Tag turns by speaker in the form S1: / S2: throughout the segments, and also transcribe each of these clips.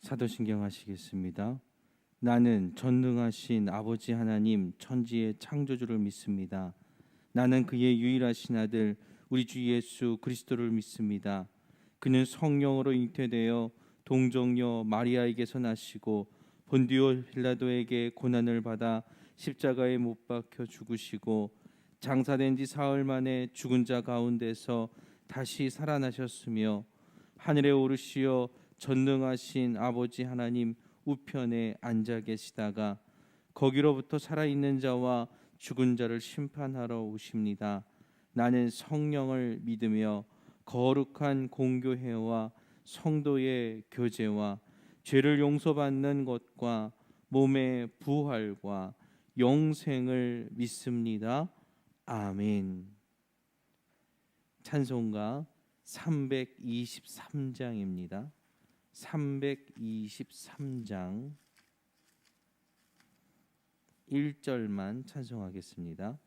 S1: 사도신경 하시겠습니다. 나는 전능하신 아버지 하나님 천지의 창조주를 믿습니다. 나는 그의 유일하신 아들 우리 주 예수 그리스도를 믿습니다. 그는 성령으로 잉태되어 동정녀 마리아에게서 나시고 본디오 빌라도에게 고난을 받아 십자가에 못 박혀 죽으시고 장사된 지 사흘 만에 죽은 자 가운데서 다시 살아나셨으며 하늘에 오르시어 전능하신 아버지 하나님 우편에 앉아 계시다가 거기로부터 살아있는 자와 죽은 자를 심판하러 오십니다. 나는 성령을 믿으며 거룩한 공교회와 성도의 교제와 죄를 용서받는 것과 몸의 부활과 영생을 믿습니다. 아멘. 찬송가 323장입니다. 323장 1절만 찬송하겠습니다.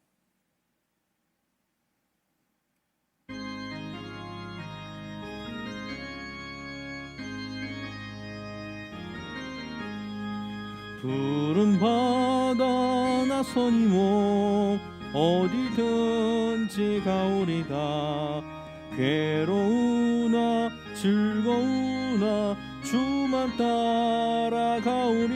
S1: 푸른 바다 나선 이목 어디든지 가오리다. 괴로우나 즐거우나 주만 따라가오리니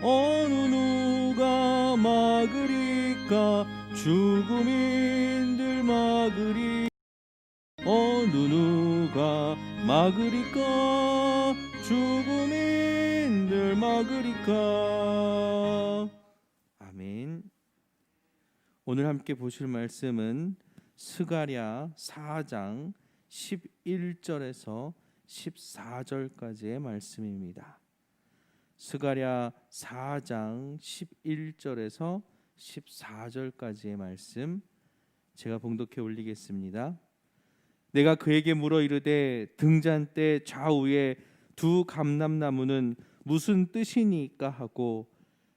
S1: 어느 누가 막으리까 죽음인들 막으리 어느 누가 막으리까 죽음인들 막으리까. 아멘. 오늘 함께 보실 말씀은 스가랴 4장 11절에서 14절까지의 말씀입니다. 스가랴 4장 11절에서 14절까지의 말씀 제가 봉독해 올리겠습니다. 내가 그에게 물어 이르되 등잔대 좌우에 두 감람나무는 무슨 뜻이니까 하고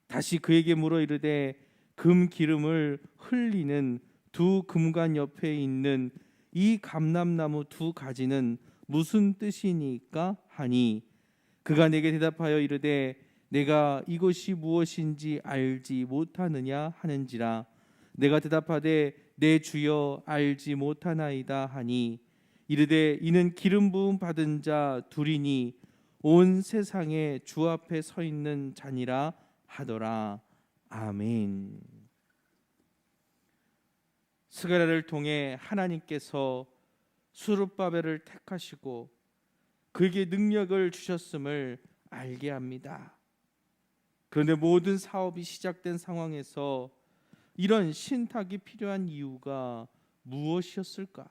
S1: 다시 그에게 물어 이르되 금 기름을 흘리는 두 금관 옆에 있는 이 감람나무 두 가지는 무슨 뜻이니까 하니 그가 내게 대답하여 이르되 내가 이것이 무엇인지 알지 못하느냐 하는지라. 내가 대답하되 내 주여 알지 못하나이다 하니 이르되 이는 기름 부음 받은 자 둘이니 온 세상에 주 앞에 서 있는 자니라 하더라. 아멘. 스가랴를 통해 하나님께서 스룹바벨을 택하시고 그에게 능력을 주셨음을 알게 합니다. 그런데 모든 사업이 시작된 상황에서 이런 신탁이 필요한 이유가 무엇이었을까?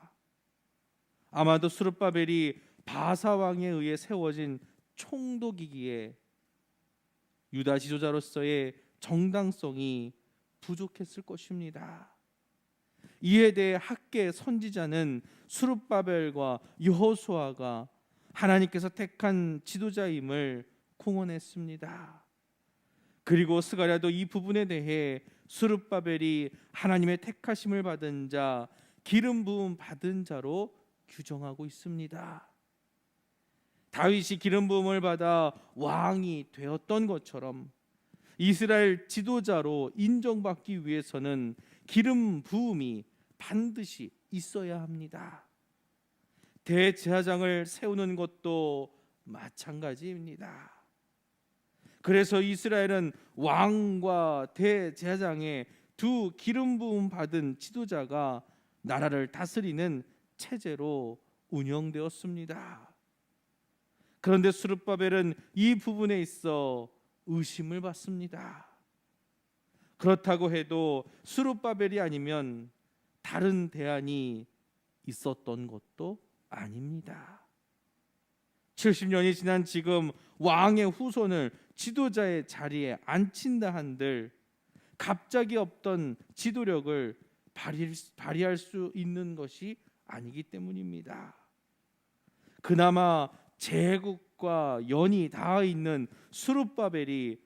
S1: 아마도 스룹바벨이 바사 왕에 의해 세워진 총독이기에 유다 지도자로서의 정당성이 부족했을 것입니다. 이에 대해 학계 선지자는 스룹바벨과 여호수아가 하나님께서 택한 지도자임을 공언했습니다. 그리고 스가랴도 이 부분에 대해 스룹바벨이 하나님의 택하심을 받은 자, 기름 부음 받은 자로 규정하고 있습니다. 다윗이 기름 부음을 받아 왕이 되었던 것처럼 이스라엘 지도자로 인정받기 위해서는 기름 부음이 반드시 있어야 합니다. 대제사장을 세우는 것도 마찬가지입니다. 그래서 이스라엘은 왕과 대제사장의 두 기름 부음 받은 지도자가 나라를 다스리는 체제로 운영되었습니다. 그런데 스룹바벨은 이 부분에 있어 의심을 받습니다. 그렇다고 해도 스룹바벨이 아니면 다른 대안이 있었던 것도 아닙니다. 70년이 지난 지금 왕의 후손을 지도자의 자리에 앉힌다 한들 갑자기 없던 지도력을 발휘할 수 있는 것이 아니기 때문입니다. 그나마 제국과 연이 닿아 있는 스룹바벨이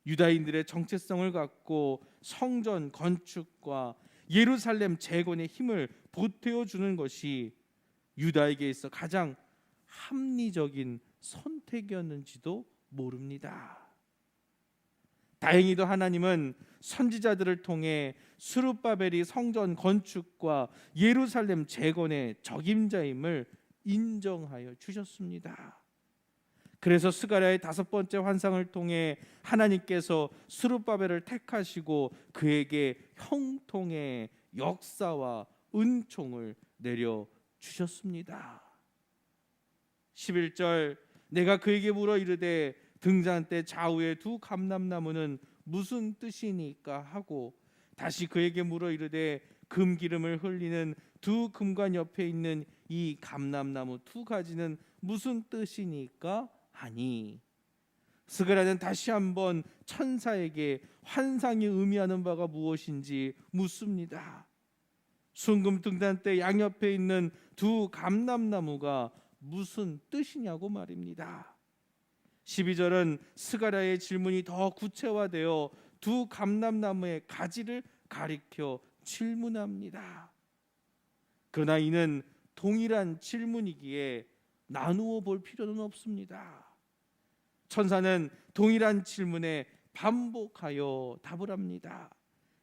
S1: 유다인들의 정체성을 갖고 성전 건축과 예루살렘 재건의 힘을 보태어 주는 것이 유다에게 있어 가장 합리적인 선택이었는지도 모릅니다. 다행히도 하나님은 선지자들을 통해 스룹바벨이 성전 건축과 예루살렘 재건의 적임자임을 인정하여 주셨습니다. 그래서 스가랴의 5번째 환상을 통해 하나님께서 스룹바벨을 택하시고 그에게 형통의 역사와 은총을 내려 주셨습니다. 11절 내가 그에게 물어 이르되 등잔 때 좌우에 두 감람나무는 무슨 뜻이니까 하고 다시 그에게 물어 이르되 금기름을 흘리는 두 금관 옆에 있는 이 감람나무 두 가지는 무슨 뜻이니까 하니 스가랴는 다시 한번 천사에게 환상이 의미하는 바가 무엇인지 묻습니다. 순금 등잔 때 양옆에 있는 두 감람나무가 무슨 뜻이냐고 말입니다. 12절은 스가랴의 질문이 더 구체화되어 두 감람나무의 가지를 가리켜 질문합니다. 그러나 이는 동일한 질문이기에 나누어 볼 필요는 없습니다. 천사는 동일한 질문에 반복하여 답을 합니다.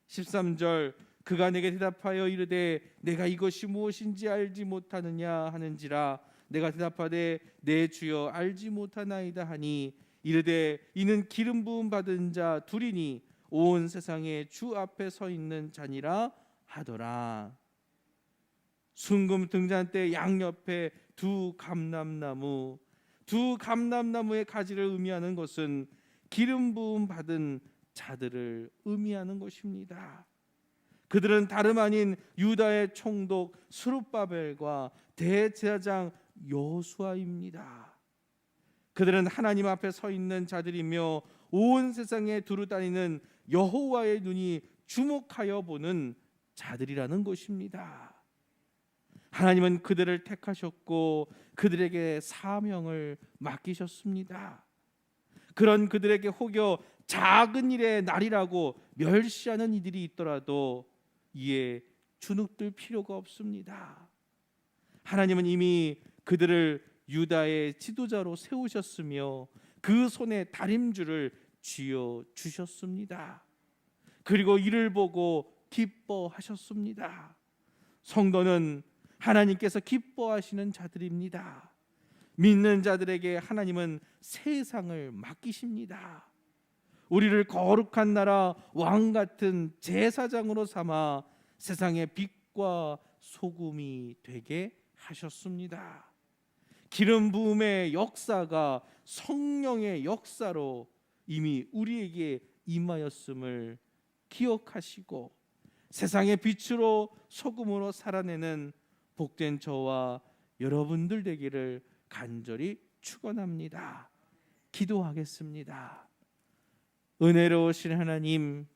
S1: 13절 그가 내게 대답하여 이르되 내가 이것이 무엇인지 알지 못하느냐 하는지라 내가 대답하되 내 주여 알지 못하나이다 하니 이르되 이는 기름 부음 받은 자 둘이니 온 세상에 주 앞에 서 있는 자니라 하더라. 순금 등잔대 양옆에 두 감람나무의 가지를 의미하는 것은 기름 부음 받은 자들을 의미하는 것입니다. 그들은 다름 아닌 유다의 총독 스룹바벨과 대제사장 여호수아입니다. 그들은 하나님 앞에 서 있는 자들이며 온 세상에 두루 다니는 여호와의 눈이 주목하여 보는 자들이라는 것입니다. 하나님은 그들을 택하셨고 그들에게 사명을 맡기셨습니다. 그런 그들에게 혹여 작은 일의 날이라고 멸시하는 이들이 있더라도 이에 주눅들 필요가 없습니다. 하나님은 이미 그들을 유다의 지도자로 세우셨으며 그 손에 다림줄을 쥐어 주셨습니다. 그리고 이를 보고 기뻐하셨습니다. 성도는 하나님께서 기뻐하시는 자들입니다. 믿는 자들에게 하나님은 세상을 맡기십니다. 우리를 거룩한 나라 왕 같은 제사장으로 삼아 세상의 빛과 소금이 되게 하셨습니다. 기름 부음의 역사가 성령의 역사로 이미 우리에게 임하였음을 기억하시고 세상의 빛으로 소금으로 살아내는 복된 저와 여러분들 되기를 간절히 축원합니다. 기도하겠습니다. 은혜로우신 하나님,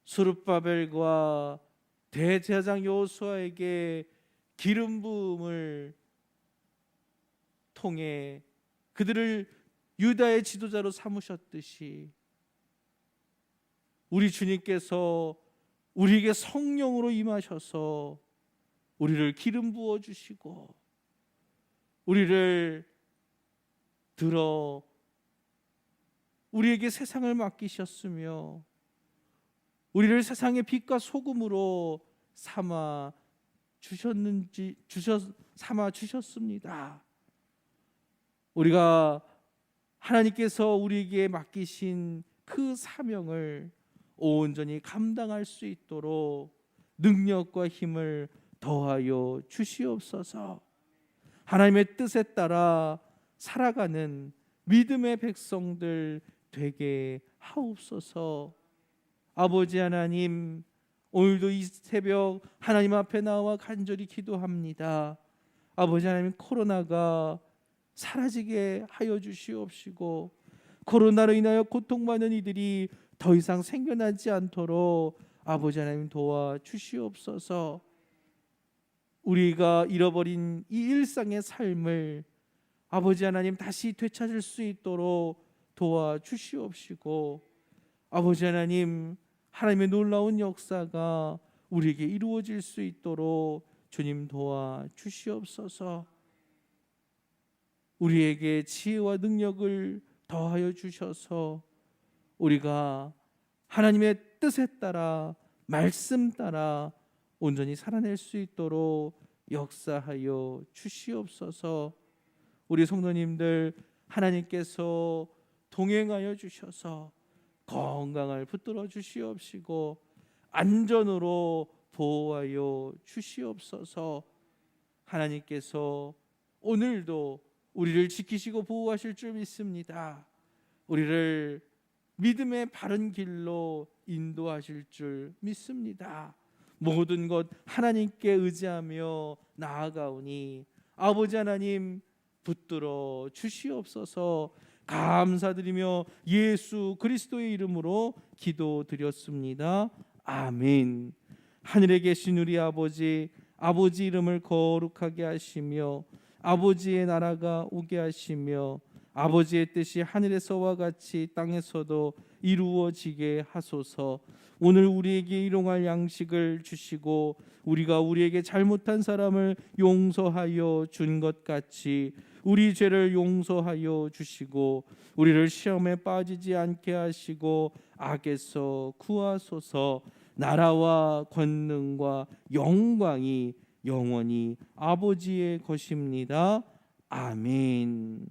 S1: 스룹바벨과 대제사장 여호수아에게 기름 부음을 통해 그들을 유다의 지도자로 삼으셨듯이 우리 주님께서 우리에게 성령으로 임하셔서 우리를 기름 부어 주시고 우리를 들어 우리에게 세상을 맡기셨으며 우리를 세상의 빛과 소금으로 삼아 주셨습니다. 우리가 하나님께서 우리에게 맡기신 그 사명을 온전히 감당할 수 있도록 능력과 힘을 더하여 주시옵소서. 하나님의 뜻에 따라 살아가는 믿음의 백성들 되게 하옵소서. 아버지 하나님, 오늘도 이 새벽 하나님 앞에 나와 간절히 기도합니다. 아버지 하나님, 코로나가 사라지게 하여 주시옵시고 코로나로 인하여 고통받는 이들이 더 이상 생겨나지 않도록 아버지 하나님 도와 주시옵소서. 우리가 잃어버린 이 일상의 삶을 아버지 하나님 다시 되찾을 수 있도록 도와 주시옵시고 아버지 하나님, 하나님의 놀라운 역사가 우리에게 이루어질 수 있도록 주님 도와 주시옵소서. 우리에게 지혜와 능력을 더하여 주셔서 우리가 하나님의 뜻에 따라 말씀 따라 온전히 살아낼 수 있도록 역사하여 주시옵소서. 우리 성도님들 하나님께서 동행하여 주셔서 건강을 붙들어 주시옵시고 안전으로 보호하여 주시옵소서. 하나님께서 오늘도 우리를 지키시고 보호하실 줄 믿습니다. 우리를 믿음의 바른 길로 인도하실 줄 믿습니다. 모든 것 하나님께 의지하며 나아가오니 아버지 하나님 붙들어 주시옵소서. 감사드리며 예수 그리스도의 이름으로 기도드렸습니다. 아멘. 하늘에 계신 우리 아버지, 아버지 이름을 거룩하게 하시며 아버지의 나라가 오게 하시며 아버지의 뜻이 하늘에서와 같이 땅에서도 이루어지게 하소서. 오늘 우리에게 일용할 양식을 주시고 우리가 우리에게 잘못한 사람을 용서하여 준 것 같이 우리 죄를 용서하여 주시고 우리를 시험에 빠지지 않게 하시고 악에서 구하소서. 나라와 권능과 영광이 영원히 아버지의 것입니다. 아멘.